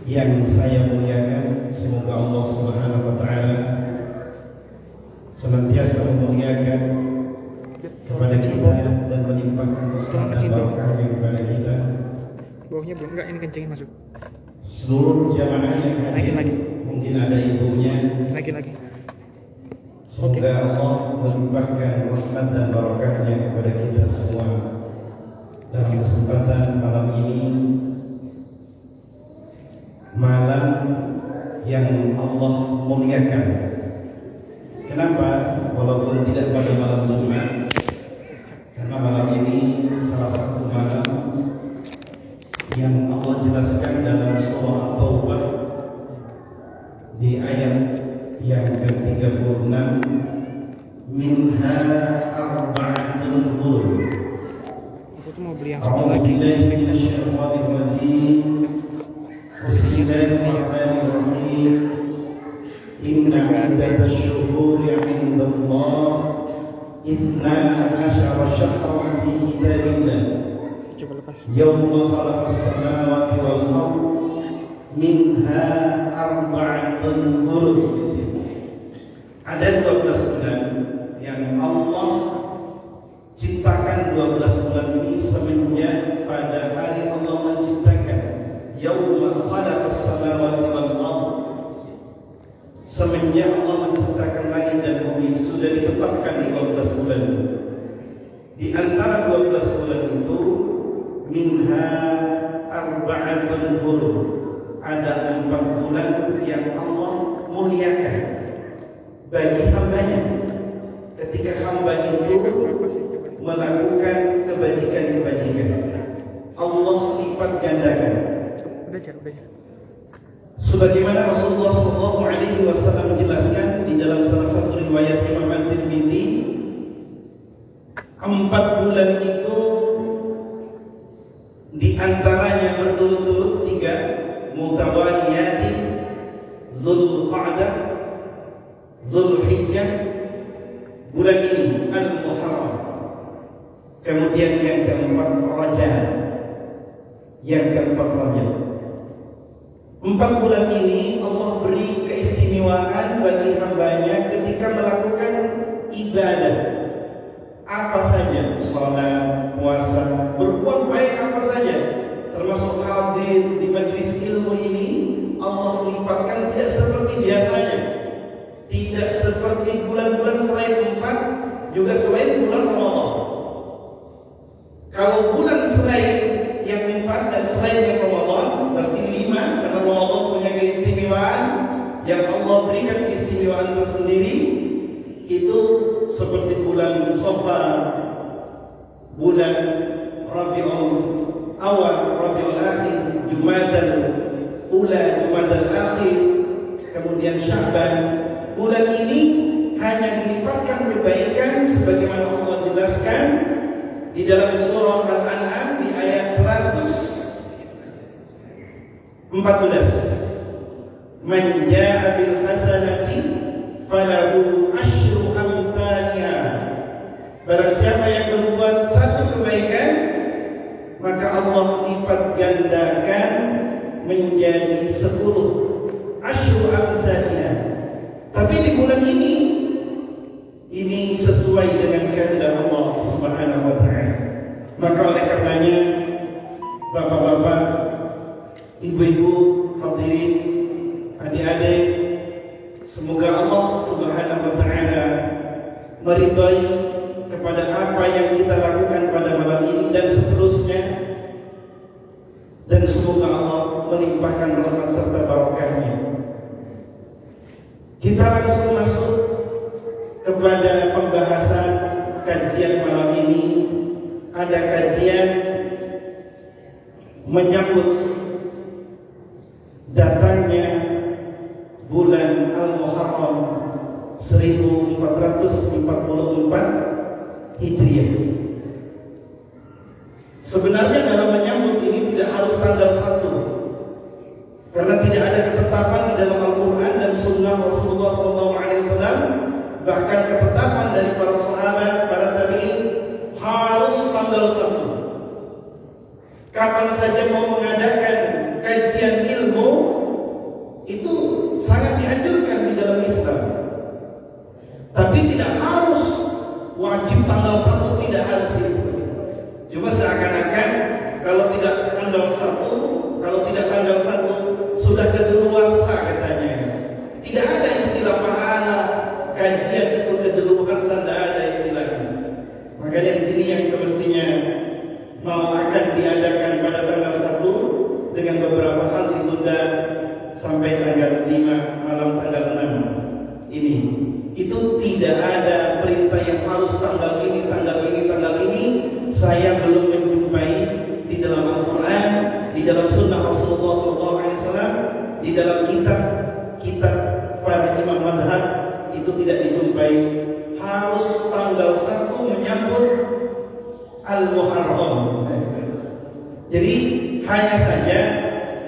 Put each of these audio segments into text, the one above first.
yang saya muliakan, semoga Allah Subhanahu wa taala senantiasa memuliakan kepada kita dan melimpahkan rahmat dan barakahnya kepada kita. Bawahnya belum, enggak, ini kencengin masuk. Seluruh jamaah yang hadir, mungkin ada ibunya. Lagi. Semoga Allah melimpahkan rahmat dan barakahnya kepada kita semua. Dalam kesempatan malam ini, malam yang Allah muliakan. Kenapa? Walaupun tidak pada malam Jumat, karena malam ini salah satu malam yang Allah jelaskan dalam surah At-Taubah di ayat yang ke-36, minha arba'atun hurum. Aku tuh mau beli yang satu lagi. Bismillahirrahmanirrahim. Inna iddatal syuhuri 'inda Allah 12 syahran fi kitabillah. Coba lepas. Yawma khalaqas samawati wal ardh minha arba'atun hurum. Ada 12 bulan yang Allah ciptakan. 12 bulan ini semenjak pada hari Allah menciptakan. Yawma khalaqas samawati wal ardh, semenjak Allah menciptakan langit dan bumi sudah ditetapkan 12 bulan. Di antara 12 bulan itu minha arba'atun hurum, ada 4 bulan yang Allah muliakan bagi hambanya. Ketika hamba itu melakukan kebajikan-kebajikan, Allah lipat gandakan. Udah jar. Sebagaimana Rasulullah SAW menjelaskan di dalam salah satu riwayat Imam At-Tirmidzi, 4 bulan itu di antaranya berturut-turut 3 mutawaliyatin, Zulqa'dah, Zulhijjah, bulan ini Al-Muharram. Kemudian yang keempat Rajab, yang keempat Rajab. 4 bulan ini Allah beri keistimewaan bagi hambanya ketika melakukan ibadah apa saja, salat, puasa, berbuat baik apa saja, termasuk hadir di majelis ilmu ini. Allah lipatkan tidak seperti biasanya, tidak seperti bulan-bulan selain 4, juga selain bulan Ramadan. Kalau bulan selain yang 4 dan selain yang Ramadan berarti 5, karena Ramadan punya keistimewaan yang Allah berikan keistimewaan tersendiri. Itu seperti bulan Safar, bulan Rabiul Awal, Rabiul Akhir, Jumadal Ula, Jumadal Akhir, kemudian Sya'ban. Bulan ini hanya dilipatkan kebaikan sebagaimana Allah jelaskan di dalam surah Al-An'am di ayat 114. Man jaa'a bil hasanati falahu asyru amthaliha. Barang siapa yang berbuat satu kebaikan, maka Allah lipat gandakan menjadi 10 asyru amthaliha. Tapi di bulan ini sesuai dengan kehendak Allah Subhanahu wa taala. Maka oleh karenanya, bapak-bapak, ibu-ibu, hadirin, adik-adik, semoga Allah Subhanahu wa taala meridai kepada apa yang kita lakukan pada malam ini dan seterusnya, dan semoga Allah melimpahkan rahmat serta barakahnya. Kita langsung masuk kepada pembahasan kajian malam ini. Ada kajian menyambut datangnya bulan Al-Muharram 1444 Hijriah. Sebenarnya dalam menyambut ini tidak harus tanggal 1, karena tidak ada ketetapan di dalam Al-Quran dan Sunnah Rasulullah SAW. Bahkan ketetapan dari para sahabat, para tabi'in, harus tanggal 1. Kapan saja mau mengadakan kajian ilmu, tidak harus wajib tanggal 1, tidak harus itu. Cuma seakan-akan kalau tidak tanggal 1 sudah kedaluarsa katanya. Tidak ada istilah pahala kajian itu kedaluarsa, tidak ada istilahnya. Makanya di sini yang semestinya mau akan diadakan pada tanggal 1 dengan beberapa hal ditunda sampai tanggal 5 malam tanggal 6 ini. Itu tidak ada perintah yang harus tanggal ini. Saya belum menjumpai di dalam Al-Quran, di dalam Sunnah Rasulullah SAW, di dalam kitab para imam madhab itu tidak dijumpai harus tanggal 1 menyambut Al-Muharram. Jadi hanya saja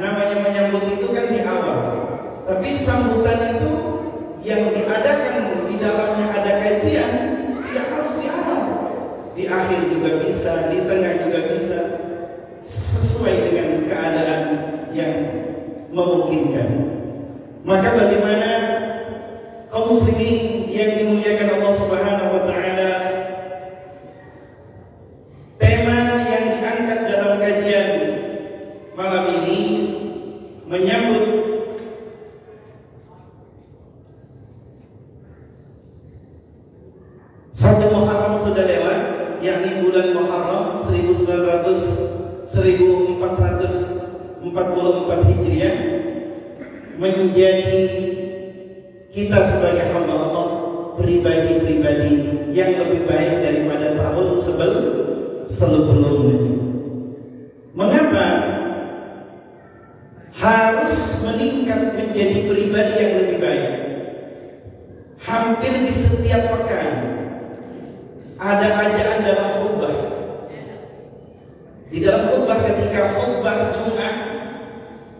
namanya menyambut itu kan di awal, tapi sambutan itu yang diadakan di dalamnya ada kajian tidak harus di awal, di akhir juga bisa, di tengah juga bisa, sesuai dengan keadaan yang memungkinkan. Maka bagaimana kaum muslimin yang dimuliakan Allah Subhanahu wa taala, tema yang diangkat dalam kajian malam ini menyambut satu Muharram sudah lewat, yakni bulan Muharram 1444 Hijriah, menjadi kita sebagai hamba Allah pribadi-pribadi yang lebih baik daripada tahun sebelumnya. Mengapa harus meningkat menjadi pribadi yang lebih baik? Hampir di setiap pekan ada ajaan dalam khutbah. Di dalam khutbah, ketika khutbah Jumat,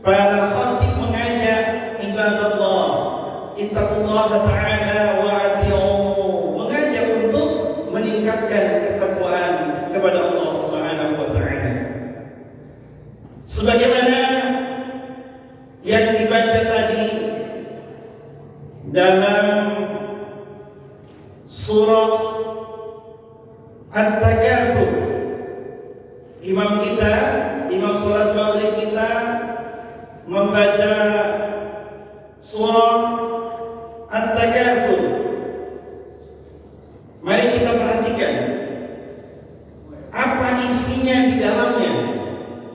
para khatib mengajak ibadallah, ittaqullaha ta'ala wa ati'u, mengajak untuk meningkatkan ketakwaan kepada Allah Subhanahu wa taala. Sebagaimana yang dibaca tadi dalam surah At-Takatsur, imam salat maghrib kita membaca surah At-Takatsur. Mari kita perhatikan apa isinya di dalamnya.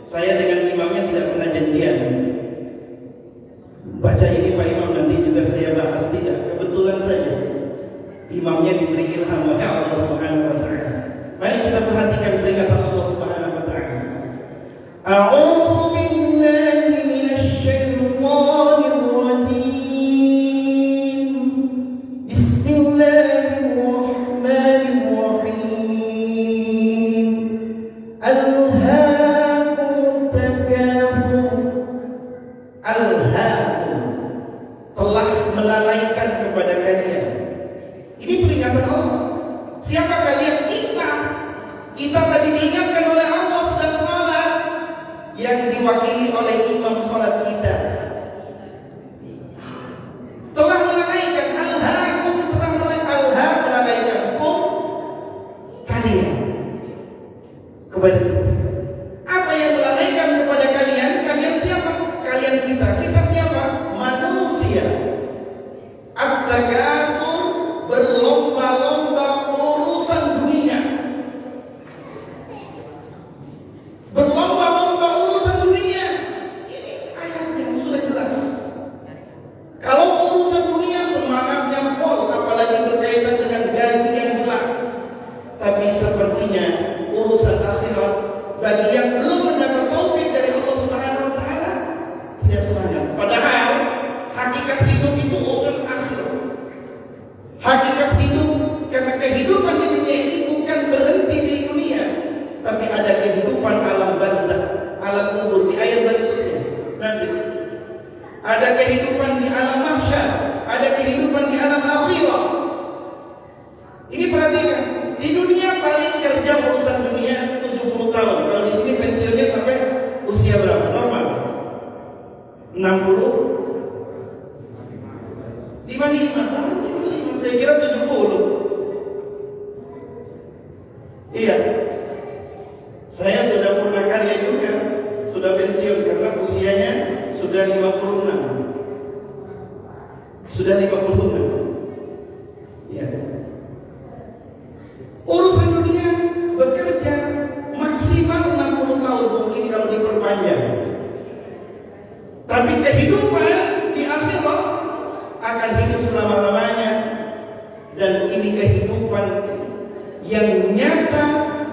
Saya dengan imamnya tidak pernah janjian baca ini Pak Imam, nanti juga saya bahas, tidak. Kebetulan saja imamnya diberi ilham oleh Allah Subhanahu wa taala. Mari kita perhatikan peringatan Allah Subhanahu wa taala. A'udzu billahi minasy syaithanir rajim. Bismillahirrahmanirrahim. Alhaakumut takatsur. Alhaakum, telah melalaikan kepada kalian. Ini peringatan Allah. Siapa kalian? Kita tadi diingatkan oleh Allah sedang salat, yang diwakili oleh imam salat kita. Telah melalaikan, alhaakum, telah melalaikan kalian kepada kita. Apa yang melalaikan kepada kalian? Kalian siapa? Kalian kita. Kita siapa? Manusia. At-takatsur, berlomba-lomba urusan dunia. Berlomba-lomba urusan dunia. Ini ayatnya sudah jelas. Kalau urusan dunia semangatnya full, apalagi berkaitan dengan gaji yang jelas. Tapi sepertinya urusan akhirat bagi yang belum mendapat taufik dari Allah Subhanahu wa taala tidak semangat. Padahal hakikat hidup itu urusan akhirat. Hakikat hidup, karena kehidupan di dunia ini bukan berhenti di dunia, tapi ada kehidupan alam barzakh, alam kubur, di ayat berikutnya. Nanti ada kehidupan di alam mahsyar, ada kehidupan di alam akhirah. Ini perhatikan, di dunia paling kerja urusan dunia 70 tahun. Kalau di sini pensiunnya sampai usia berapa? Normal 60, 55 tahun. Saya kira 70. sudah pensiun karena usianya sudah 56. Sudah 56. Ya. Urusan dunia bekerja maksimal 60 tahun mungkin kalau diperpanjang. Tapi kehidupan di akhirat akan hidup selama-lamanya, dan ini kehidupan yang nyata,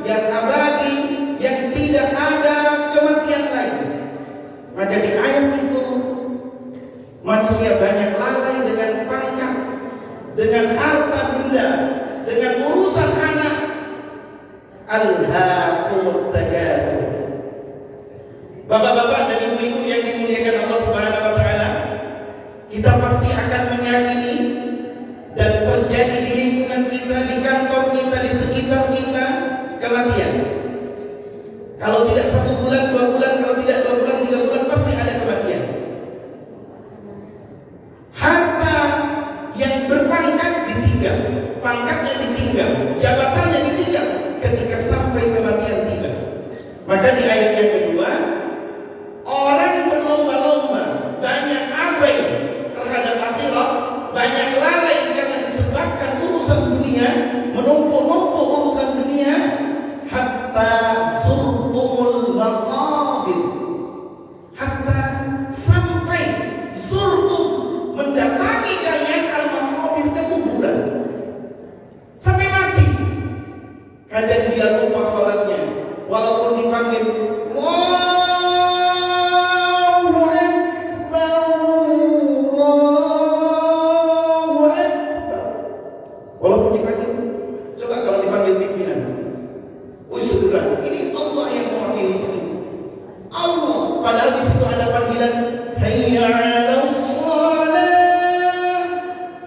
yang abadi, yang tidak ada kematian lagi. Maka di ayat itu manusia banyak lalai dengan pangkat, dengan harta benda, dengan urusan anak. Alhaakumut takatsur. Bapak-bapak dan ibu-ibu yang dimuliakan Allah Subhanahu wa taala, kita pasti akan meyakini dan terjadi di lingkungan kita, di kantor kita, di sekitar kita kematian. Kalau tidak 1 bulan, 2 bulan, kalau tidak 2 bulan, 3 bulan, pasti ada kematian. Harta yang berpangkat ditinggal, pangkatnya ditinggal, jabatannya ditinggal ketika sampai kematian tiba. Maka di ayat yang kedua, orang berlomba-lomba, banyak abai terhadap akhirat, banyak lalai karena disebabkan urusan dunia, menumpuk-numpuk urusan dunia, hatta surtumul maqabir, hatta sampai surtum mendatangi kalian al-maqabir, ke kuburan, sampai mati. Kadang dia lupa sholatnya, walaupun dipanggil walaupun dipanggil, coba kalau dipanggil pimpinan, saudara, ini Allah yang mewakili Allah, padahal di situ ada panggilan hayya 'alas shalah,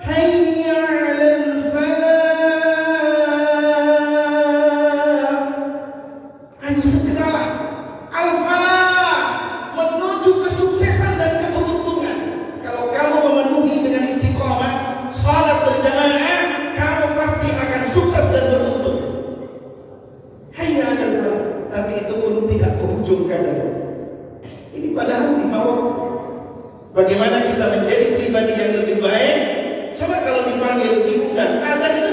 hayya 'alal falah. Ayo segeralah al-falah, menuju kesuksesan dan keberuntungan. Kalau kamu memenuhi dengan istiqomah salat berjamaah, kamu pasti akan sukses dan beruntung. Hayya 'alal falah, tapi itu pun tidak berujung kadang. Ini padahal dibawa bagaimana kita menjadi pribadi yang lebih baik. Coba kalau dipanggil, diundang, azan itu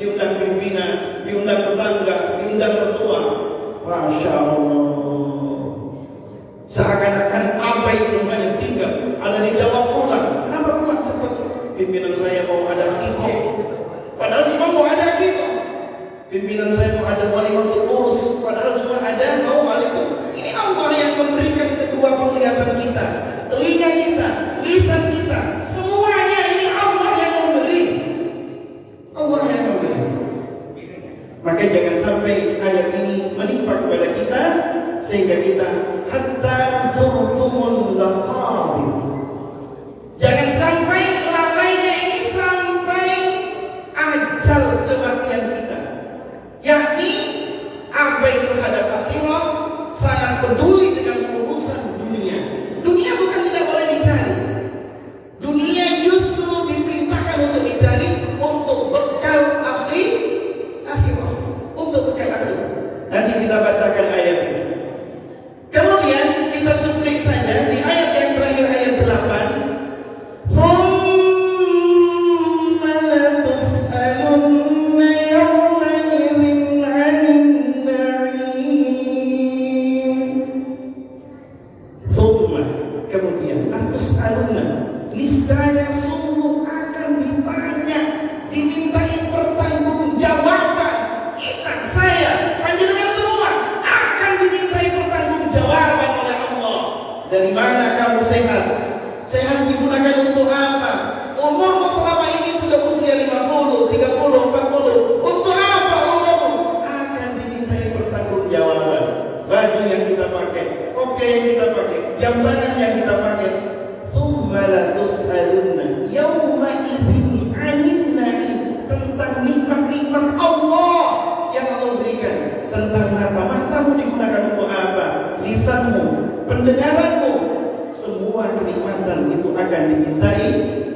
diundang pimpinan, diundang tetangga, diundang mertua. Masya Allah, seakan-akan abai semuanya tinggal. Ada dijawab pulang. Kenapa pulang cepat? Pimpinan saya mau ada akikah. Padahal cuma mau ada akikah. Pimpinan saya mau ada walimah urus. Padahal cuma ada mau walimah. Ini Allah yang memberikan kedua penglihatan kita, telinga kita, lisan kita, semuanya ini Allah yang memberi. Allah yang memberi. Maka jangan sampai ayat ini menimpa kepada kita sehingga kita hatta zurtumul laqabir. Jangan sampai lalainya ini sampai ajal kematian kita, yakni abai terhadap akhirat, sangat peduli dengan urusan dunia. Dunia bukan tidak boleh dicari. Dunia justru diperintahkan untuk dicari untuk bekal akhirat, untuk bekal akhirat. Nanti kita bacakan ayat. Kemudian kita cuplik saja di ayat yang terakhir, ayat 8. Thumma latus'alunna yawma'idhin 'anil na'im. Thumma, kemudian latus'alunna, niscaya sungguh akan ditanya, dimintai pertanggungjawaban. Kita, saya, panjenengan semua akan dimintai pertanggungjawaban oleh Allah. Dari mana kamu sehat? Sehat digunakan untuk apa? Umurmu selama ini sudah usia 50, 30, 40. Untuk apa umurmu? Akan dimintai pertanggungjawaban. Baju yang kita pakai, kopi yang kita pakai, jam tangan yang kita pakai. Tsumma latus'alunna yawma idzin 'anil na'im, tentang nikmat-nikmat Allah yang Allah berikan. Tentang mata-matamu digunakan untuk apa? Lisanmu, pendengaranmu, semua kenikmatan itu akan dimintai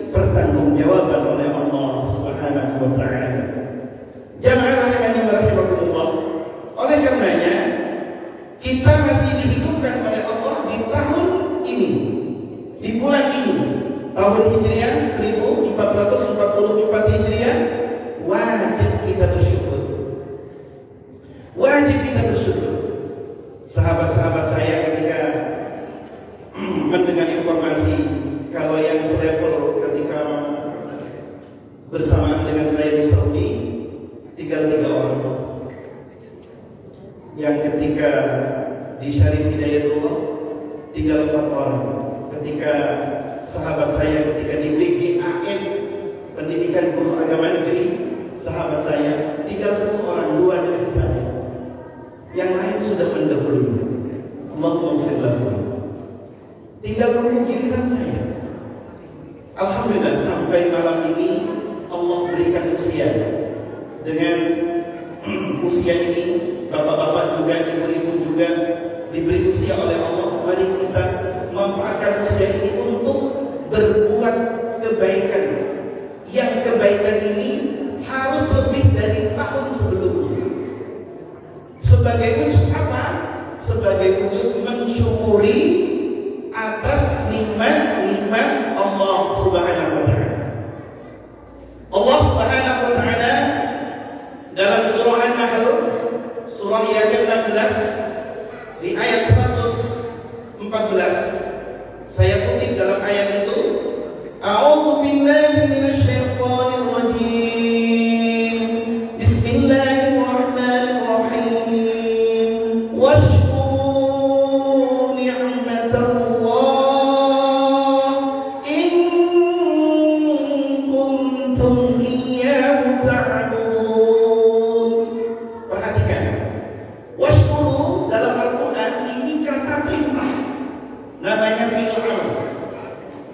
pertanggungjawaban oleh Allah Subhanahu wa taala. Jamaah rahimani wa rahimakumullah. Oleh karenanya kita masih dihidupkan Di bulan ini tahun Hijriah 1444 Hijriah wajib kita bersyukur. Wajib kita bersyukur. Sahabat-sahabat saya ketika mendengar informasi kalau yang selevel ketika bersamaan dengan saya di Saudi tinggal 3 orang. Yang ketika di Syarif Hidayatullah tinggal 4 orang. Ketika sahabat saya ketika di BGAN Pendidikan Guru Agama Negeri, sahabat saya tinggal 1 orang, 2 dengan saya. Yang lain sudah mendahului. Allahumma ighfir lahu. Tinggal menunggu giliran saya. Alhamdulillah sampai malam ini Allah berikan usia. Dengan usia ini bapak-bapak juga, ibu-ibu juga diberi usia oleh Allah. Mari kita manfaatkan usia ini untuk berbuat kebaikan. Yang kebaikan ini harus lebih dari tahun sebelumnya. Sebagai wujud apa? Sebagai wujud mensyukuri atas nikmat-nikmat Allah Subhanahu wa taala. Allah Subhanahu wa taala dalam surah An-Nahl surah yang ke-16 di ayat 114 saya kutip dalam ayat itu, A'udzu billahi minasy syaithanir rajim. Bismillahirrahmanirrahim. Washkuru ni'matallah in kuntum iyyahu ta'budun. Perhatikan. Washkuru dalam Al-Qur'an ini kata perintah. Namanya fi'il.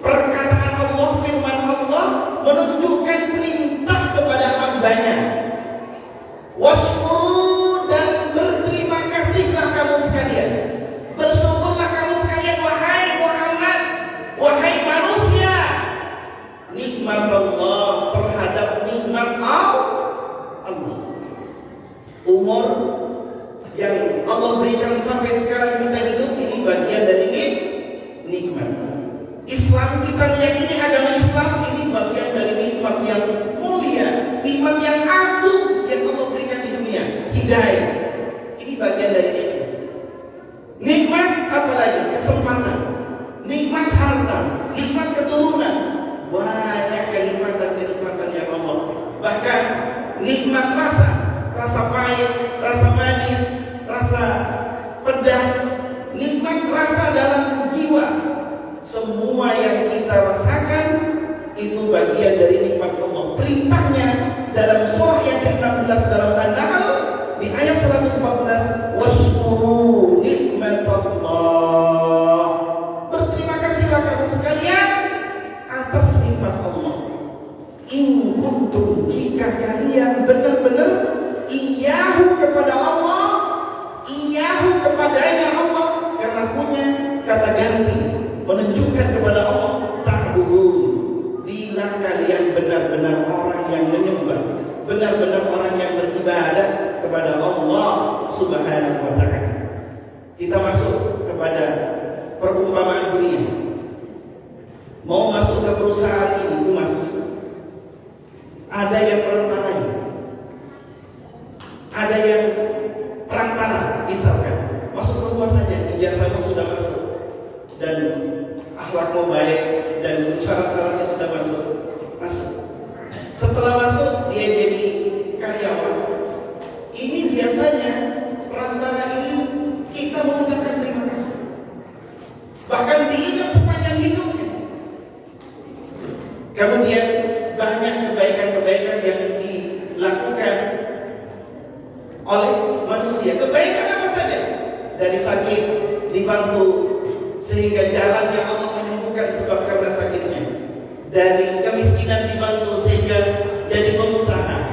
Perkataan Allah, firman Allah menunjukkan perintah kepada hambanya. Washkuru, dan berterima kasihlah kamu sekalian. Bersyukurlah kamu sekalian, wahai Muhammad, wahai manusia. Nikmat Allah terhadap nikmat Allah. Umur yang Allah berikan sampai sekarang kita hidup ini bagian dari nikmat. Islam, kita meyakini agama Islam ini bagian dari nikmat yang mulia, nikmat yang agung yang Allah berikan di dunia, hidayah. Ini bagian dari nikmat. Nikmat apa lagi? Kesempatan, nikmat harta, nikmat keturunan. Banyak kenikmatan-kenikmatan yang Allah. Bahkan nikmat rasa pahit, rasa manis, rasa pedas, nikmat rasa dalam jiwa. Semua yang kita rasakan itu bagian dari nikmat Allah. Perintahnya dalam surah yang ke-16 dalam An-Nahl di ayat 114, washkuru nikmatallah. Berterima kasihlah kamu sekalian atas nikmat Allah. In kuntum, jika kalian benar-benar iyyahu kepada Allah, iyyahu kepadanya Allah, karena punya kata ganti menunjukkan kepada Allah, ta'budun, bila kalian benar-benar orang yang menyembah, benar-benar orang yang beribadah kepada Allah Subhanahu wa ta'ala. Kita masuk kepada perumpamaan dunia. Mau masuk ke perusahaan ini, Mas, ada yang perantaranya, ada yang perantara, misalkan masuk ke rumah saja, ijazahnya sudah masuk dan akhlakmu baik dan syarat-syaratnya sudah masuk. Setelah masuk dia jadi karyawan. Ini biasanya perantara ini kita mengucapkan terima kasih, bahkan diingat sepanjang hidupnya. Kemudian banyak kebaikan-kebaikan yang dilakukan oleh manusia. Kebaikan apa saja? Dari sakit dibantu sehingga jalannya Allah menyembuhkan sebab karena sakitnya. Dari kemiskinan dibantu sehingga jadi pengusaha.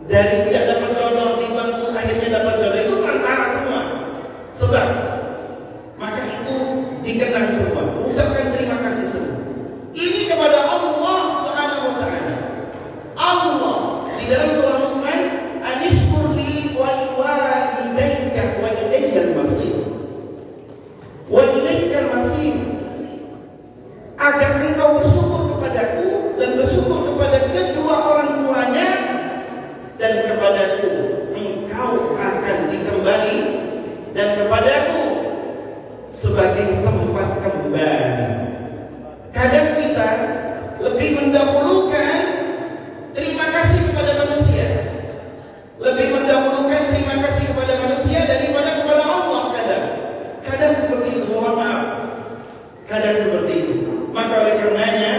Dari tidak dapat jodoh dibantu akhirnya dapat jodoh. Itu perantara semua. Sebab maka itu dikenang semua. Ucapkan terima kasih semua. Ini kepada Allah Subhanahu wa ta'ala. Allah di dalam surah Luqman, anishkurli wa liwalidayka wa ilayyal masir. Wa ilaikal masir. sebagai tempat kembali. Kadang kita lebih mendahulukan terima kasih kepada manusia, lebih mendahulukan terima kasih kepada manusia daripada kepada Allah. Kadang seperti itu, mohon maaf, kadang seperti itu. Maka oleh karenanya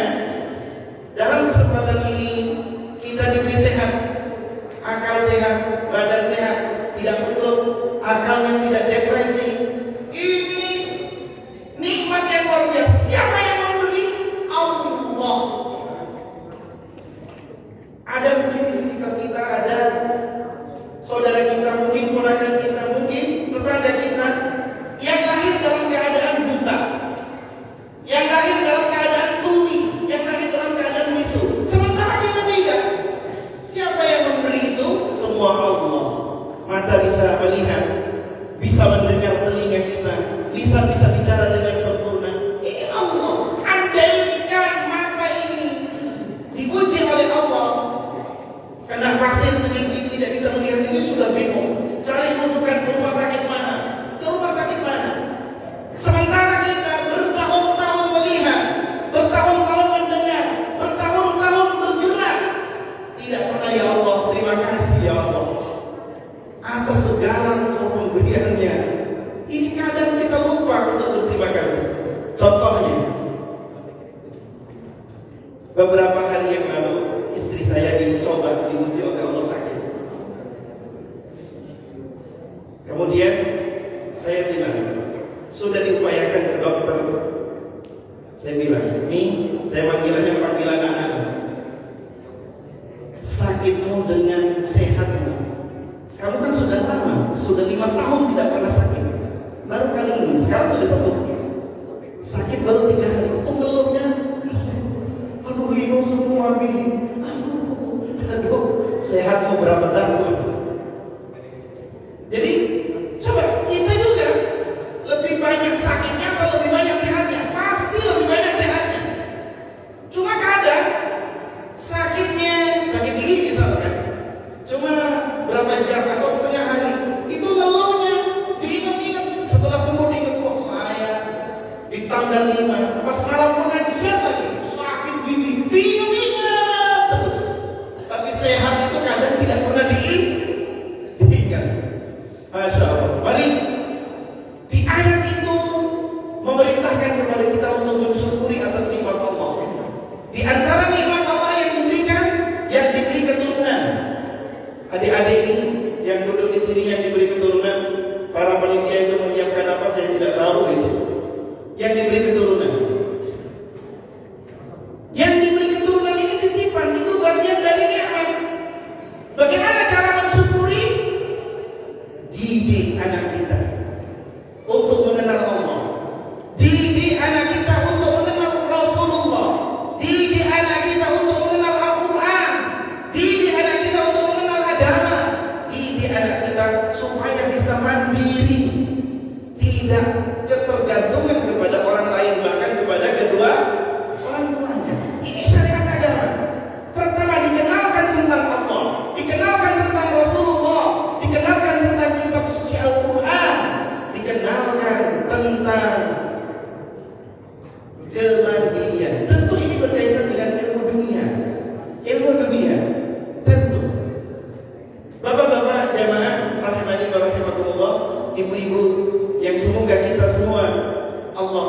dalam kesempatan ini kita diberi sehat, akal sehat, badan sehat, tidak stroke, akalnya tidak depresi. Ini nikmat yang luar biasa. Siapa yang memberi? Allah. Ada mungkin di sekitar kita, ada saudara kita, mungkin ponakan kita, mungkin tetangga kita yang lahir dalam keadaan buta, yang lahir dalam keadaan tuli, yang lahir dalam keadaan bisu. Sementara kita tidak. Siapa yang memberi itu? Semua Allah. Mata bisa melihat, bisa mendengar telinga kita, bisa bicara dengan sempurna. Ini Allah. Andaikan mata ini diuji oleh Allah, karena pasien sedikit tidak bisa melihat ini sudah bingung. Cari rujukan ke rumah sakit mana? Ke rumah sakit mana? Sementara kita bertahun-tahun melihat, bertahun-tahun mendengar, bertahun-tahun bergerak, tidak pernah ya Allah, terima kasih ya Allah atas segala pemberiannya. Ini kadang kita lupa untuk berterima kasih. Contohnya, beberapa hari yang lalu istri saya dicoba, diuji oleh Allah sakit. Kemudian saya bilang, sudah diupayakan ke dokter. Saya bilang, ini saya panggilannya panggilan anak. Sakitmu dengan sehatmu. Kamu kan sudah lama, sudah 5 tahun tidak pernah sakit. Baru kali ini, sekarang sudah sembuh. Sakit baru 3 hari, itu ngeluhnya. Aduh, lino semua bi. Aduh, sehatmu berapa tahun? Jadi, coba kita juga lebih banyak sakitnya atau lebih banyak sehatnya? Pasti lebih banyak sehatnya. Cuma kadang sakitnya, sakit gigi misalkan, cuma berapa jam atau setengah hari, itu ngeluhnya diingat-ingat. Setelah sembuh diingat, kok saya di tanggal 5 pas malam pengajian lagi sakit gini, diingat terus. Tapi sehat itu kadang tidak pernah diingat. Masya Allah. Balik di ayat itu memerintahkan kepada kita untuk mensyukuri atas nikmat Allah. Di antara nikmat Allah yang diberikan, yang diberi keturunan. Adik-adik ini yang duduk di sini yang diberi keturunan, para panitia itu menyiapkan apa saya tidak tahu itu. Yang diberi keturunan, yang diberi keturunan ini titipan, itu bagian dari nikmat. Bagaimana cara mensyukuri? Didik anak kita untuk mengenal Allah, didik anak kita untuk mengenal Rasulullah, didik anak kita untuk mengenal Al-Quran, didik anak kita untuk mengenal agama, didik anak kita supaya bisa mandiri, tidak ketergantungan kepada orang lain, bahkan kepada kedua orang tuanya. Ini syariat agama. Pertama dikenalkan tentang Allah, dikenalkan tentang Rasulullah, dikenalkan tentang kitab suci Al-Quran, dikenalkan tentang kemandirian. Tentu ini berkaitan dengan ilmu dunia. Ilmu dunia tentu. Bapak-bapak jamaah rahimani wa rahimakumullah, ibu-ibu yang semoga kita semua Allah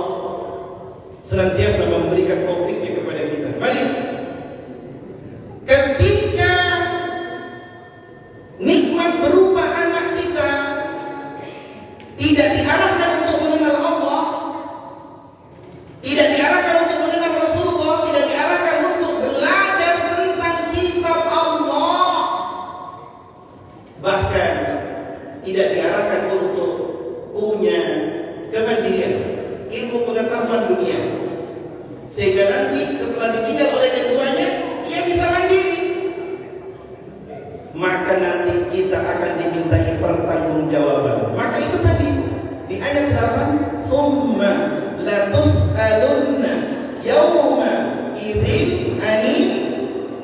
senantiasa memberikan taufiknya kepada kita. Mari, ketika nikmat berupa anak kita tidak diarahkan untuk mengenal Allah, tidak diarahkan untuk mengenal Rasulullah, tidak diarahkan untuk belajar tentang kitab Allah, bahkan tidak diarahkan untuk punya kemandirian, ilmu pengetahuan dunia, sehingga nanti setelah ditinggal oleh keduanya ia bisa mandiri, maka nanti kita akan dimintai pertanggungjawaban. Maka itu tadi di ayat 8, "Tsumma latus'alunna yauma idzin 'anil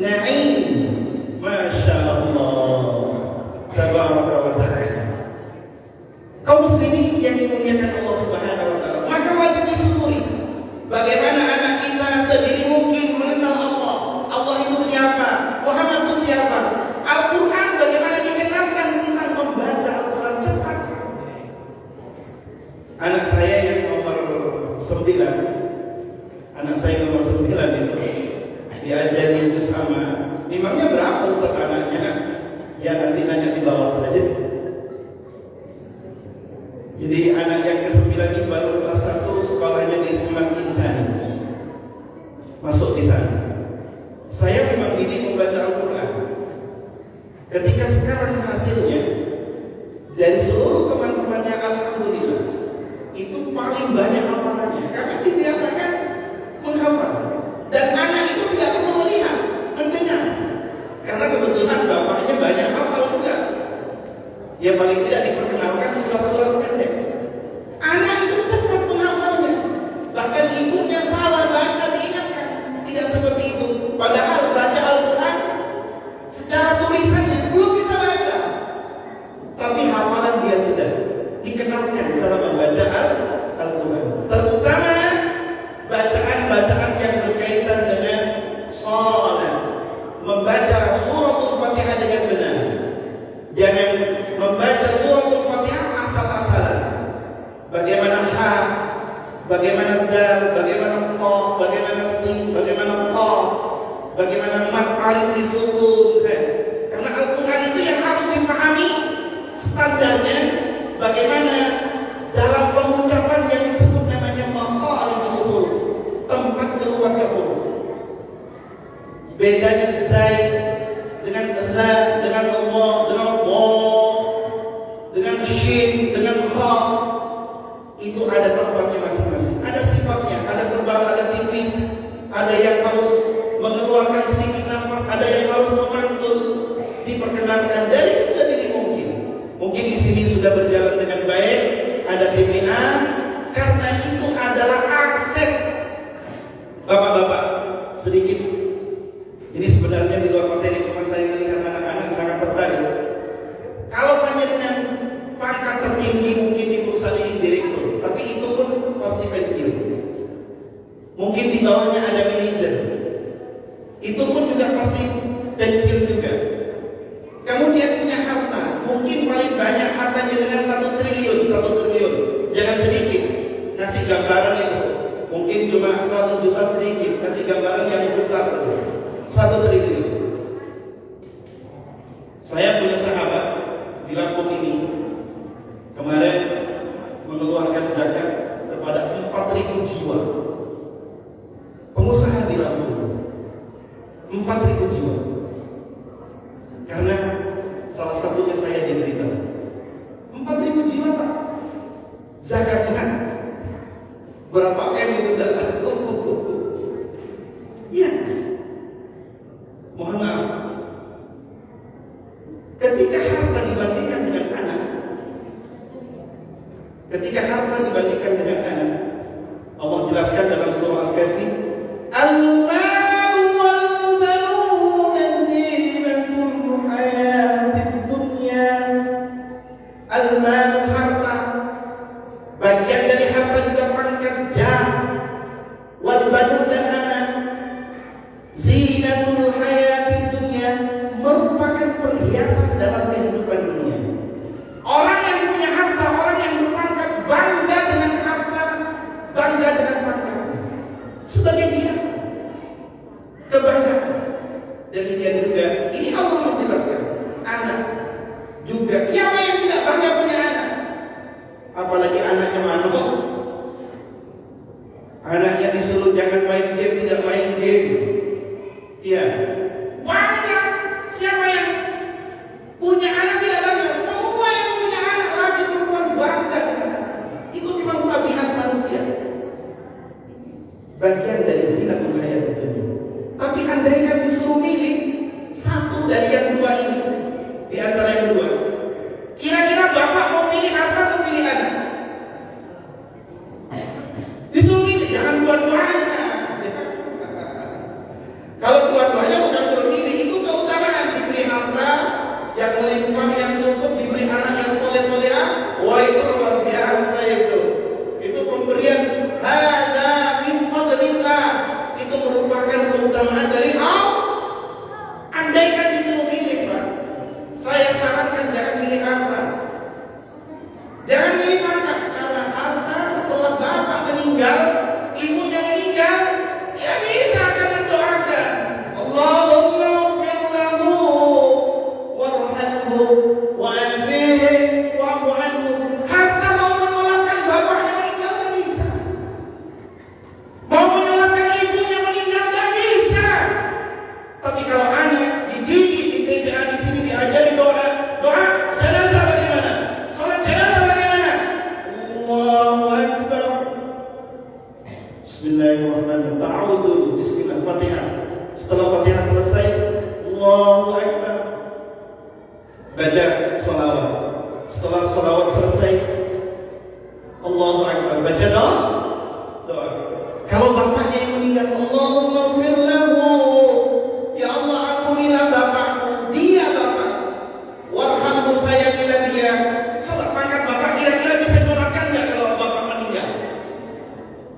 na'im." Masya Allah, tabaraka wa ta'ala. Kaum muslimin yang dimuliakan Allah Subhanahu wa ta'ala, 9, anak saya nomor 9 itu diajari itu sama. Memangnya berapa Ustaz anaknya? Ya nanti nanya di bawah saja. Jadi anak yang ke-9 ini baru kelas 1, sekolahnya di Semak Insani. Masuk di sana. Saya memang didik membaca Al-Quran. Ketika sekarang hasilnya dari seluruh teman-temannya, alhamdulillah, itu paling banyak hafalannya karena dibiasakan menghafal. Dan anak itu tidak perlu melihat, mendengar. Karena kebetulan bapaknya banyak hafal juga. Ya paling tidak diperkenalkan surat-surat pendek. Anak itu cepat menghafalnya. Bahkan ibunya salah baca diingatkan. Tidak seperti itu. Padahal baca Al-Quran secara tulisannya belum bisa baca, tapi hafalan dia sudah dikenalkan cara membaca Al-Quran. Terutama bacaan-bacaan yang berkaitan dengan shalah, membaca suratul Fatihah dengan benar. Jangan membaca suratul Fatihah asal-asalan. Bagaimana ha, bagaimana dal, bagaimana ta, bagaimana sin, bagaimana qaf, bagaimana mat alif disukun. Karena Al-Quran itu yang harus dipahami standarnya. Bagaimana dalam pengucapan yang disebut namanya makharijul huruf, tempat keluarnya huruf. Bedanya zai dengan la, dengan Allah, dengan wa, dengan shin, dengan kha, itu ada tempatnya masing-masing. Ada sifatnya, ada tebal, ada tipis, ada yang harus mengeluarkan sedikit nafas, ada yang harus memantul. Diperkenalkan dari sedini mungkin. Mungkin di sini sudah berjalan dengan baik, ada TPA, karena itu adalah aset. Bapak-bapak, sedikit. Ini sebenarnya di luar materi, cuma saya melihat anak-anak sangat tertarik. Kalau hanya dengan pangkat tertinggi mungkin di perusahaan ini direktur, tapi itu pun pasti pensiun. Mungkin di bawahnya ada manajer, itu pun juga pasti pensiun juga. Kemudian punya harta, mungkin paling banyak hartanya dengan 1 triliun, 1 triliun. Jangan sedikit, kasih gambaran itu. Mungkin cuma 100 juta sedikit, kasih gambaran yang besar, 1 triliun. Saya punya sahabat di Lampung ini, kemarin mengeluarkan zakat kepada 4.000 jiwa. Pengusaha di Lampung, 4.000 jiwa. Karena salah satunya saya diberitahu 4.000 jiwa Pak, zakatnya berapa M itu tidak tahu. Ya, mohon maaf, ketika harta dibandingkan dengan anak, Allah jelaskan dalam surah Al-Kahfi, al-mal wal banuna zinatul hayatid dunya. Al-mal, harta, bagian dari harta juga pangkat jah, wal banun, dan anak, zinatul hayatid dunya, merupakan perhiasan dalam kehidupan dunia. Orang yang punya harta, orang yang berpangkat, bangga dengan harta, bangga dengan pangkat, sebagai biasa, kebanggaan. Demikian juga ini Allah menjelaskan anak juga. Siapa yang tidak bangga punya anak? Apalagi anaknya manuk, anaknya disuruh jangan main game, tidak main game. Iya, bangga. Siapa yang punya anak tidak bangga? Semua yang punya anak, laki perempuan, bangga dengan anak. Itu memang tabiat manusia, bagian dari zinatul hayatid dunya. Tapi andaikan disuruh milih satu dari yang dua ini, di antara yang dua, kira-kira bapak mau pilih harta atau pilih anak? Disuruh milih, jangan dua-duanya. Kalau dua-duanya bukan suruh milih, itu keutamaan. Diberi harta yang melimpah, yang cukup, diberi anak yang soleh-solehah, wah itu luar biasa itu. Itu pemberian hadza min fadlillah. Itu merupakan keutamaan dari Allah. Andaikan disuruh Bismillahirrahmanirrahim. Ta'awudhu. Bismillah. Fatihah. Setelah Fatihah selesai, Allahu Akbar. Baca sholawat. Setelah sholawat selesai, Allahu Akbar. Baca doa. Kalau bapaknya yang meninggal, Allahumma ighfir lahu. Ya Allah, ampunilah bapakku. Dia bapak. Warhamhu, sayangilah dia. Coba pangkat bapak kira-kira bisa doakan nggak kalau bapak meninggal?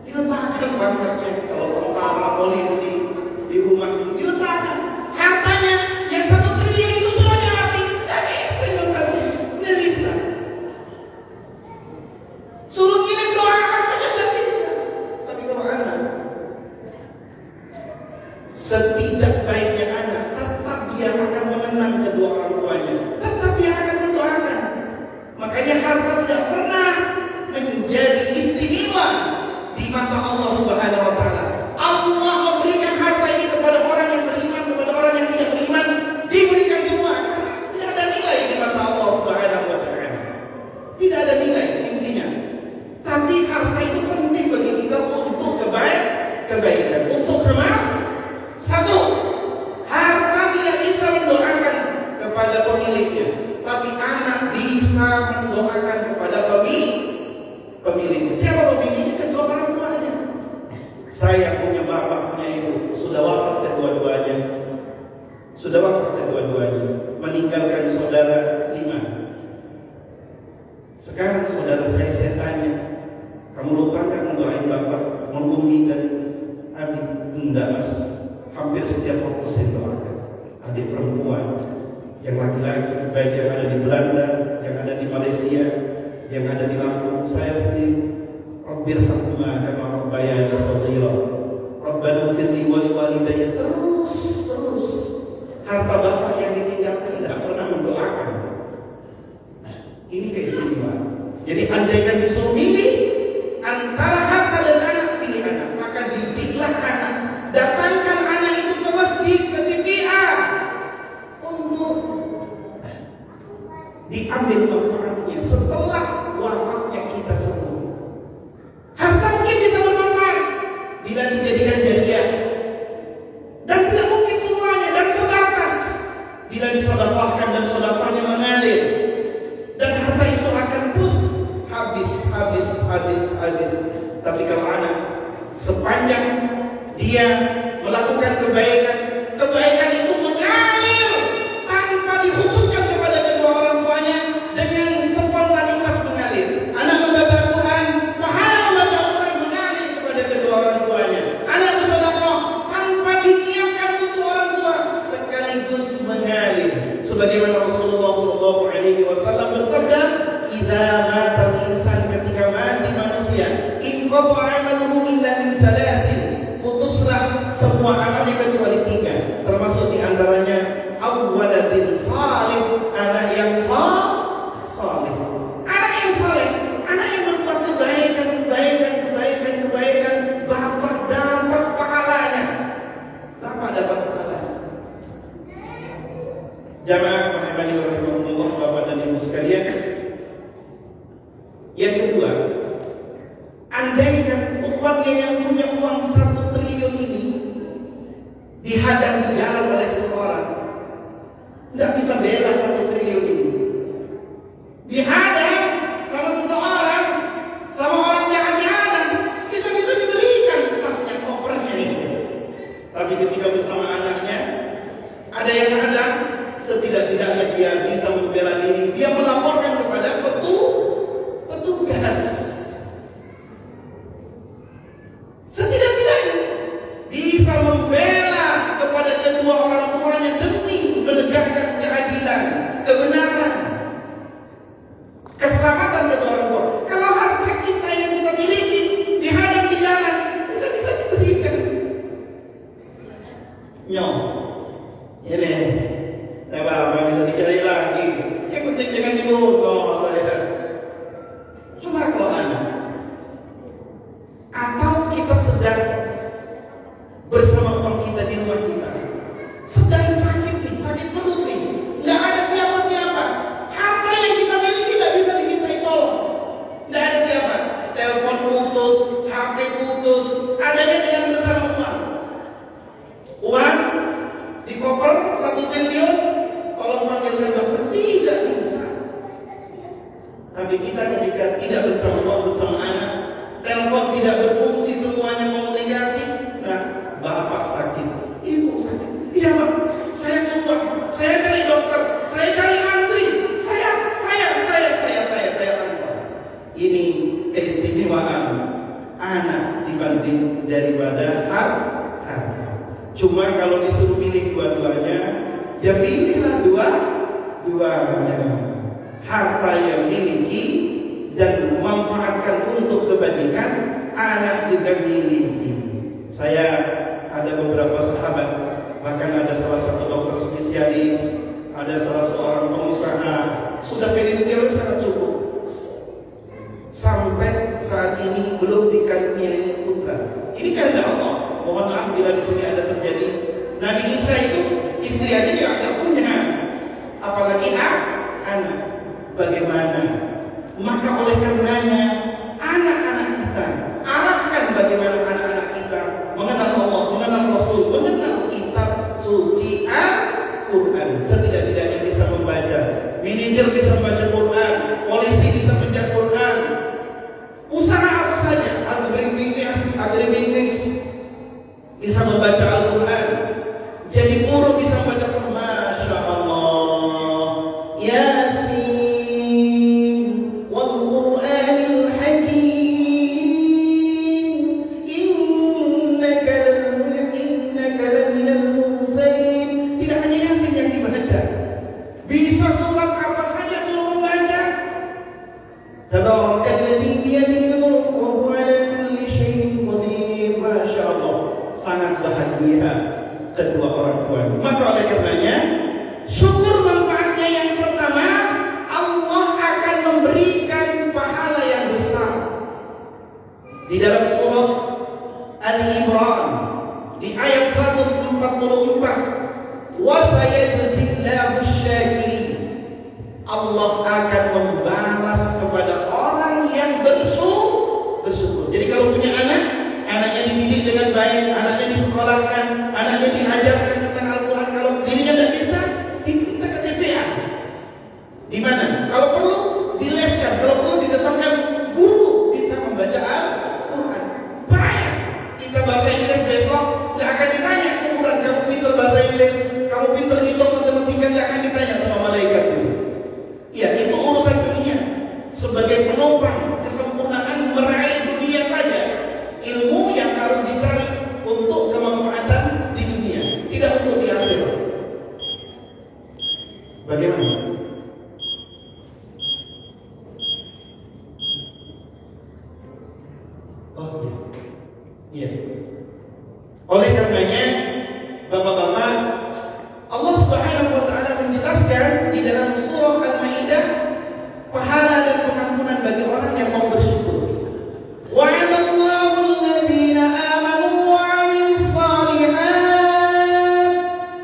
Diletakkan pangkatnya. Kalau tentara, polisi, di rumah sendiri diletakkan. Hartanya yang 1 triliun itu sudah mati. Tidak bisa mati. Tidak bisa. Suruh kirim doa hartanya tidak bisa. Tapi kalau anak, setidak baiknya anak, tetap dia akan mengenang kedua orang tuanya. Tetap dia akan mendoakan. Makanya harta tidak pernah menjadi istimewa di mata Allah Subhanahu wa taala. Allah memberikan harta ini kepada orang yang beriman, kepada orang yang tidak beriman, diberikan semua. Tidak ada nilai di mata Allah Subhanahu wa taala. Tidak ada nilai intinya. Tapi harta itu penting bagi kita untuk kebaikan, untuk kemas. Satu, harta tidak bisa mendoakan kepada pemiliknya, tapi anak bisa mendoakan kepada pemiliknya. Siapa pemiliknya? Kedua orang tuanya. Saya punya bapak, punya ibu, sudah wafat kedua-duanya. Meninggalkan saudara 5. Sekarang saudara saya tanya, kamu lupa kan mendoain bapak, Umi dan Abi? Enggak, Mas. Hampir setiap waktu saya doakan. Adik perempuan, yang laki-laki, baik yang ada di Belanda, yang ada di Malaysia, yang ada di Lampung, saya sendiri. Rabbirhamhuma kama rabbayani shaghira. Rabbana ighfir li wa liwalidayya. Terus. Harta bapak yang ditinggalkan tidak pernah mendoakan. Ini keistimewaan. Jadi andaikan disuruh milih antara harta dan anak, pilih anak. Maka didiklah anak. Datangkan anak itu ke masjid, ke TPA untuk diambil manfaatnya setelah wafatnya kita semua. Harta mungkin bisa bermanfaat bila dijadikan jariah, dan tidak mungkin semuanya, dan terbatas bila disedekahkan dan sedekahnya mengalir, dan harta itu akan terus habis. Tapi kalau anak, sepanjang dia melakukan kebaikan itu mengalir tanpa dikhususkan kepada kedua orang tuanya, dengan spontanitas mengalir. Anak membaca Quran, pahala membaca Quran mengalir kepada kedua orang tuanya. Anak bersedekah tanpa diniatkan untuk orang tua, sekaligus mengalir. Sebagaimana Rasulullah SAW bersabda, "Idza matal insan," ketika mati manusia, "inqata 'amaluhu illa min salasin." Putuslah semua amalnya kecuali 3, termasuk diantaranya awwaladin salih, anak yang salih. Anak yang salih, anak yang berbuat kebaikan, bapak dapat pahalanya. Jamaah rahimani wa rahimakumullah, bapak dan ibu sekalian. Yang kedua, andaikan uangnya yang punya uang 1 triliun ini dihadang di jalan oleh seseorang, tidak bisa bela 1 triliun ini. Dihadang sama seseorang, sama orang yang dihadang, bisa-bisa diberikan tasnya, kopernya ini. Tapi ketika bersama anaknya, ada yang hadang, setidak-tidaknya dia bisa membela diri. Dia melaporkan kepada petugas. Setidak-tidaknya bisa membela kepada kedua orang tuanya demi menegakkan keadilan, kebenaran, keselamatan kedua orang tua. Kalau harta kita yang kita miliki dihadang di jalan, bisa-bisa diberikan. Ini tak apa-apa, bisa dicari lagi. Yang penting jangan dibunuh saya. Cuma kalau anak, atau kita sedang bersama uang kita di rumah kita, sedang sakit perut nih, nggak ada siapa-siapa, harta yang kita miliki tidak bisa dimintai tolong, nggak ada siapa, telepon putus, HP putus, ada adanya dengan bersama uang. Uang di koper 1 triliun, kalau memanggilkan dokter tidak bisa. Tapi kita ketika tidak bersama uang, bersama anak, telepon tidak berfungsi, semuanya komunikasi. Nah, bapak sakit, ibu sakit. Iya pak, saya keluar, saya cari dokter, saya cari antri, saya keluar. Ini keistimewaan anak dibanding daripada harta. Cuma kalau disuruh milih dua-duanya, ya pilihlah dua-duanya. Harta yang miliki dan memanfaatkan untuk kebajikan, anak juga miliki. Saya ada beberapa sahabat, bahkan ada salah satu dokter spesialis, ada salah seorang pengusaha, sudah finansial sangat cukup. Sampai saat ini belum dikaruniai putra. Ini karena Allah. Mohon maaf bila di sini ada terjadi. Nabi Isa itu istri aja dia nggak punya, apalagi anak. Bagaimana? Maka oleh karenanya anak-anak kita arahkan bagaimana anak-anak kita mengenal Allah, mengenal Rasul, mengenal kitab suci Al-Quran. Setidak-tidaknya bisa membaca. Manajer bisa membaca Quran, polisi bisa membaca Quran. Usaha apa saja, agribisnis bisa membaca Al-Quran. Jadi buruh bisa membaca Quran. Masya Allah. Yasin wal Qur'anil Hakim. Innaka laminal mursalin. Tidak hanya Yasin yang dibaca, bisa surat apa saja suruh membaca. Tabarakalladzi biyadihil mulku wa huwa ala kulli syai'in qadir. Masya Allah, sangat bahagia kedua orang tua. Maka oleh karenanya, syukur manfaatnya yang pertama, Allah akan memberikan pahala yang besar. Di dalam surah Al-Imran di ayat 144, wa sayajzillahu syakirin. Allah akan membalas kepada orang yang bersyukur. Jadi kalau punya anak, anaknya dididik dengan baik, anaknya disekolahkan, anaknya diajarkan tentang Al-Quran. Kalau dirinya tidak bisa, diminta ke TPA. Di mana? Kalau perlu dileskan, kalau perlu ditetapkan guru bisa membaca Al-Quran. Baik, kita bahasa Inggris besok tidak akan ditanya ukuran kamu pintar bahasa Inggris, kamu pintar hitung matematika, tidak akan ditanya sama malaikat itu. Ya, itu urusan dunia. Sebagai penopang kesempurnaan meraih dunia saja, ilmu yang harus dicari untuk kemanfaatan di dunia, tidak untuk di akhirat. Bagaimana? Oh iya. Oleh karenanya, bapak-bapak, Allah Subhanahu wa taala menjelaskan di dalam surah Al-Maidah pahala dan pengampunan bagi orang yang mau bersyukur. Wa'adallahu alladhina amanu wa 'amilus shalihat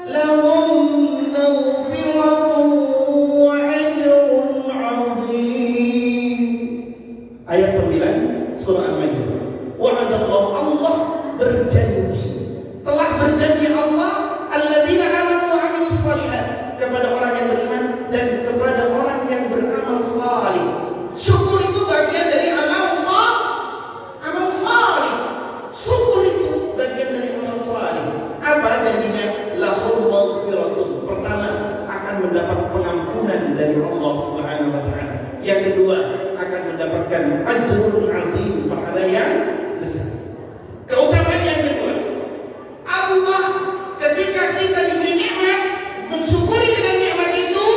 lahum maghfiratun wa ajrun 'azim. Ayat 9 surah Al-Maidah. Wa'adallahu, Allah berjanji, telah berjanji Allah alladzina amanu wa 'amilus shalihat, kepada orang yang beriman dan kepada orang yang beramal salih. Syukur itu bagian dari amal salih. Syukur itu bagian dari amal salih. Apa janjinya? Lahum maghfiratun. Pertama, akan mendapat pengampunan dari Allah Subhanahu wa taala. Yang kedua, akan mendapatkan ajrun 'azim, pahala yang besar. Keutamaan yang kedua, Allah ketika kita diberi nikmat, mensyukuri dengan nikmat itu,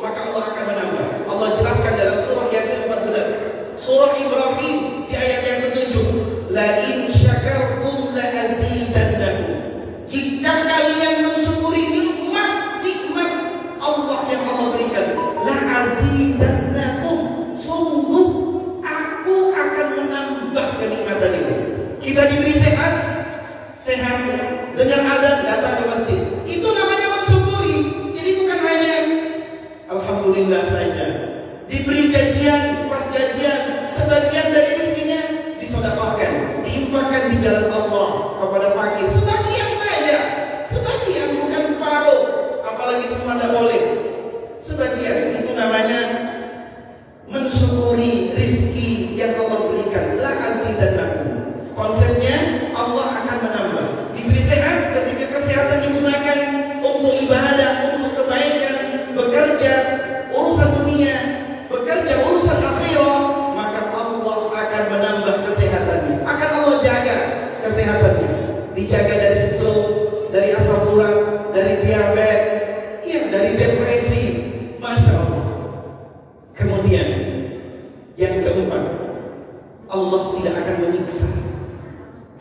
maka Allah akan menambah. Allah jelaskan dalam surah yang ke-14, surah Ibrahim di ayat yang ke-7, la in syakartum la azidannakum. Jika kalian mensyukuri nikmat Allah yang Allah berikan, la azidannakum, sungguh aku akan menambah kenikmatan itu. Kita diberi sehat dengan azan datang ke masjid, itu namanya mensyukuri. Jadi bukan hanya alhamdulillah saja. Diberi gajian, pas gajian, sebagian dari rezekinya disedekahkan, diinfakkan.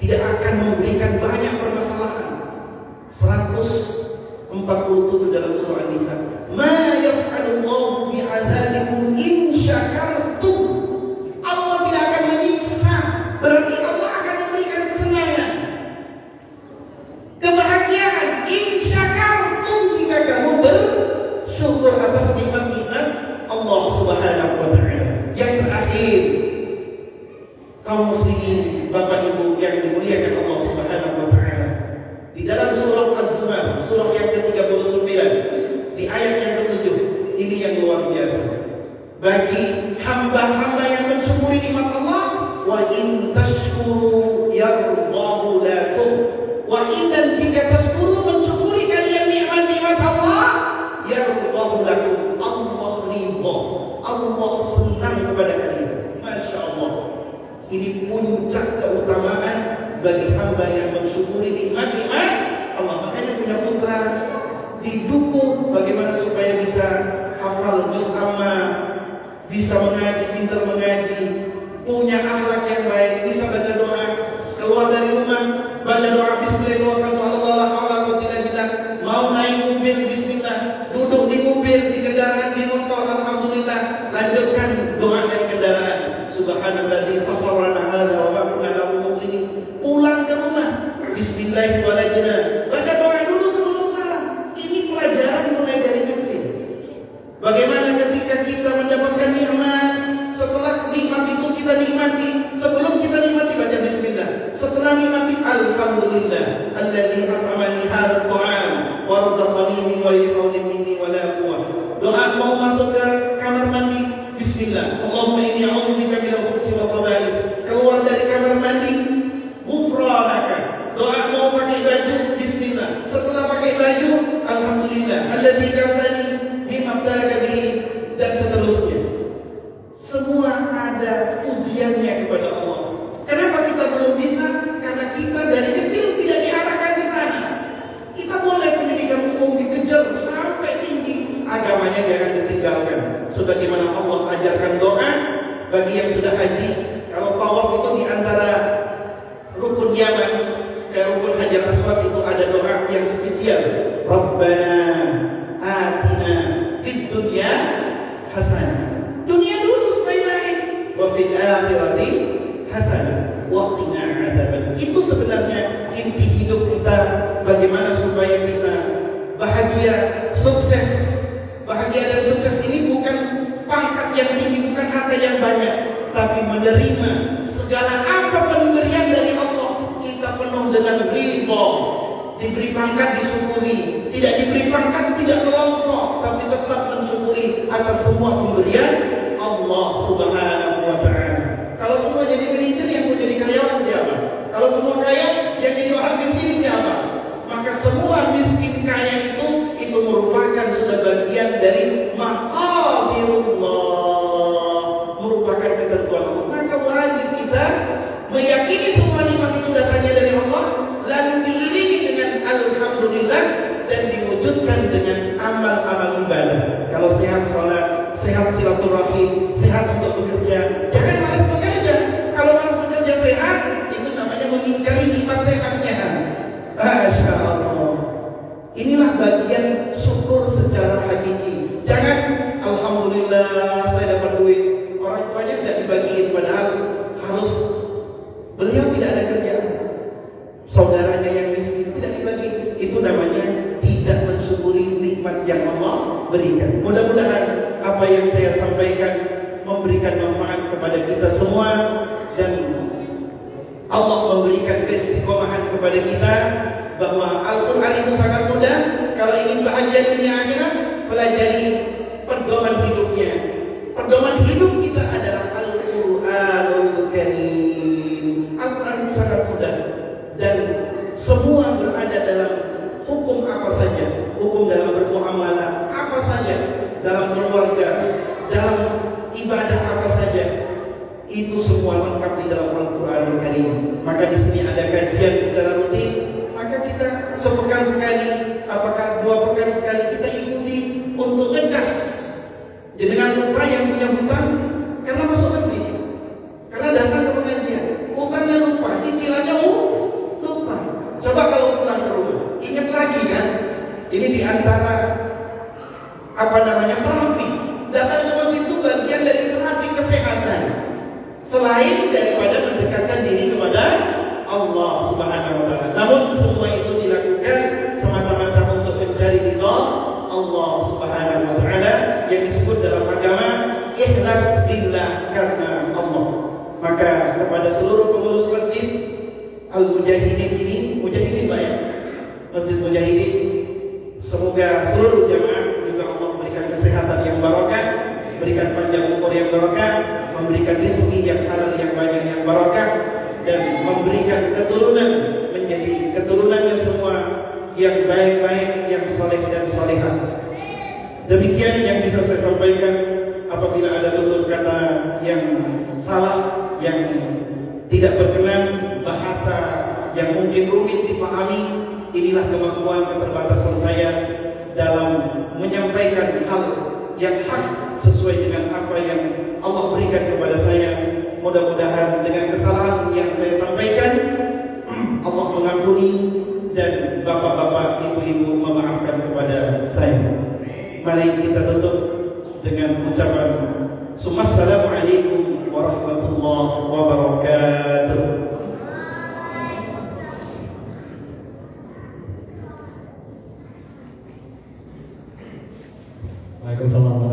tidak akan memberikan banyak permasalahan. 147 dalam surah An-Nisa. Ma yaf'alullahu bi'adzabikum in syakartum. Allah tidak akan menyiksa, berarti Allah akan memberikan kesenangan, kebahagiaan. In syakartum, jika kamu bersyukur atas nikmat-nikmat Allah Subhanahu wa taala. Yang terakhir, kaum muslimin, Bapak Ibu yang dimuliakan Allah Subhanahu wa taala, di dalam surah Az-Zumar, surah yang ke-39, di ayat yang ke-7, ini yang luar biasa. Bagi hamba-hamba yang mensyukuri nikmat Allah, wa in tashkuru yardahu lakum. Wa in, dan jika tashkuru, mensyukuri kalian nikmat-nikmat Allah, yardahu lakum, Allah ridha, Allah senang kepada kalian. Masya Allah. Ini puncak keutamaan bagi hamba yang mensyukuri nikmat-nikmat Allah. Makanya punya putra didukung bagaimana supaya bisa hafal juz amma, bisa mengaji, pintar mengaji, punya akhlak yang baik, bisa baca doa, keluar dari rumah baca doa bismillahirrahmanirrahim, mau naik mobil bismillah, duduk di mobil, di kendaraan, di motor, alhamdulillah, lanjutkan doa dari kendaraan. Subhanalladzi sakhkhara hadza wa ma kunna lahu muqrinin. Pulang ke rumah, bismillahirrahmanirrahim, baca doa dulu sebelum salam. Ini pelajaran mulai dari kecil. Bagaimana ketika kita mendapatkan nikmat, setelah nikmat itu kita nikmati, sebelum kita nikmati baca bismillah. Setelah nikmati, alhamdulillah alladzi at'amani hadzal ta'am wa razaqani min ghairi hawlin minni wa la quwwah. Doa mau masuk ke kamar mandi, bismillah. Allahumma inni a'udzubika minal khubuthi wal khaba'is. Keluar dari kamar mandi, ghufranaka. Doa mau pakai baju, bismillah. Setelah pakai baju, alhamdulillah alladzi kafani bima ibtalaka bihi, dan seterusnya. Semua ada ujiannya kepada Allah. Kenapa kita belum bisa? Karena kita dari kecil tidak diarahkan di sana. Kita boleh pendidikan umum dikejar sampai tinggi, agamanya jangan ditinggalkan. Sebagaimana Allah ajarkan doa bagi yang sudah haji. Kalau tawaf itu di antara rukun Yaman ke rukun Hajar Aswad itu ada doa yang spesial. Rabbana atina fid dunya hasanah. Dunia dulu supaya naik. Wa fil akhirati hasanah wa qina adzaban. Itu sebenarnya inti hidup kita, bagaimana supaya kita bahagia, sukses. Bahagia dan sukses ini bukan pangkat yang tinggi, bukan harta yang banyak, tapi menerima segala apa pemberian dari Allah. Kita penuh dengan ridha. Diberi pangkat disyukuri, tidak diberi pangkat tidak melongso, tapi tetap mensyukuri atas semua pemberian Allah Subhanahu wa taala. Kalau semua jadi manajer, yang mau jadi karyawan siapa? Kalau semua kaya, yang jadi orang miskin siapa? Maka semua miskin kaya itu merupakan sudah bagian dari maqadirullah, merupakan ketentuan Allah. Maka wajib kita meyakini semua nikmat itu datangnya dari Allah, lalu diiringi dengan alhamdulillah dan diwujudkan dengan amal-amal ibadah. Kalau sehat sholat, sehat silaturahim, sehat untuk bekerja, jangan malas bekerja. Kalau malas bekerja sehat, itu namanya mengingkari nikmat sehatnya. Masya Allah. Inilah bagian syukur secara hakiki. Jangan alhamdulillah saya dapat duit, orang tuanya tidak dibagiin, padahal harus, beliau tidak ada kerjaan, saudaranya yang miskin tidak dibagi. Itu namanya tidak mensyukuri nikmat yang Allah berikan. Mudah-mudahan apa yang saya sampaikan memberikan manfaat kepada kita semua, dan Allah memberikan keistiqomahan kepada kita bahwa Al-Quran itu sangat mudah. Kalau ingin bahagia dunia akhirat, pelajari pedoman hidupnya. Pedoman hidup kita adalah Al-Quranul Karim. Al-Quran itu sangat mudah, dan semua berada dalam hukum apa saja, hukum dalam bermuamalah apa saja, dalam keluarga, dalam ibadah apa saja, itu semua lengkap di dalam Al-Quranul Karim. Maka di sini ada kajian secara rutin. Maka kita sepekan sekali, apakah 2 pekan sekali, kita ikuti untuk ngecas. Jangan lupa yang punya hutang karena masuk masjid, karena datang ke pengajian, hutangnya lupa, cicilannya antara terapi. Datang ke masjid itu bagian dari terapi kesehatan. Selain daripada mendekatkan diri kepada Allah Subhanahu wa taala. Namun semua itu dilakukan semata-mata untuk mencari ridha Allah Subhanahu wa taala yang disebut dalam agama ikhlas billah karena Allah. Maka kepada seluruh pengurus masjid Al-Mujahidin ini, Mujahidin Pak ya? Masjid Mujahidin, semoga seluruh jamaah juga Allah memberikan kesehatan yang barokah, berikan panjang umur yang barokah, memberikan rezeki yang halal yang banyak yang barokah, dan memberikan keturunan menjadi keturunannya semua yang baik-baik, yang soleh dan solehah. Demikian yang bisa saya sampaikan. Apabila ada tutur kata yang salah, yang tidak berkenan, bahasa yang mungkin rumit dipahami, inilah kemampuan keterbatasan saya dalam menyampaikan hal yang hak sesuai dengan apa yang Allah berikan kepada saya. Mudah-mudahan dengan kesalahan yang saya sampaikan Allah mengampuni dan bapak-bapak, ibu-ibu memaafkan kepada saya. Mari kita tutup dengan ucapan Assalamualaikum warahmatullahi wabarakatuh. Waalaikumsalam.